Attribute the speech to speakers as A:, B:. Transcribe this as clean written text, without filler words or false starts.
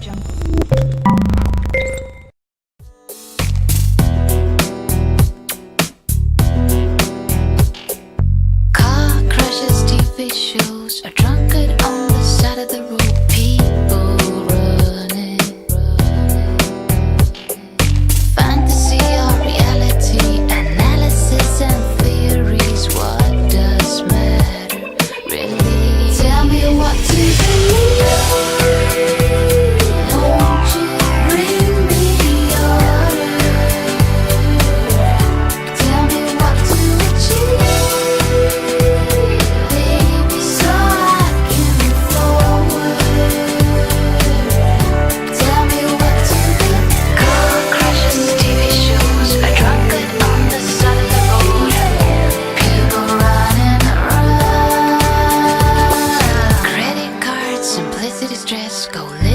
A: Car crashes, TV shows, a drunkard on the side of the road. People running. Fantasy or reality, analysis and theories. What does matter, really? Tell me what to believe. Won't you bring me order? Tell me what to achieve, baby, so I can move forward. Tell me what to do. Car crashes, TV shows, a drunkard on the side of the road. People running around. Credit cards, simplicity, stress, go live.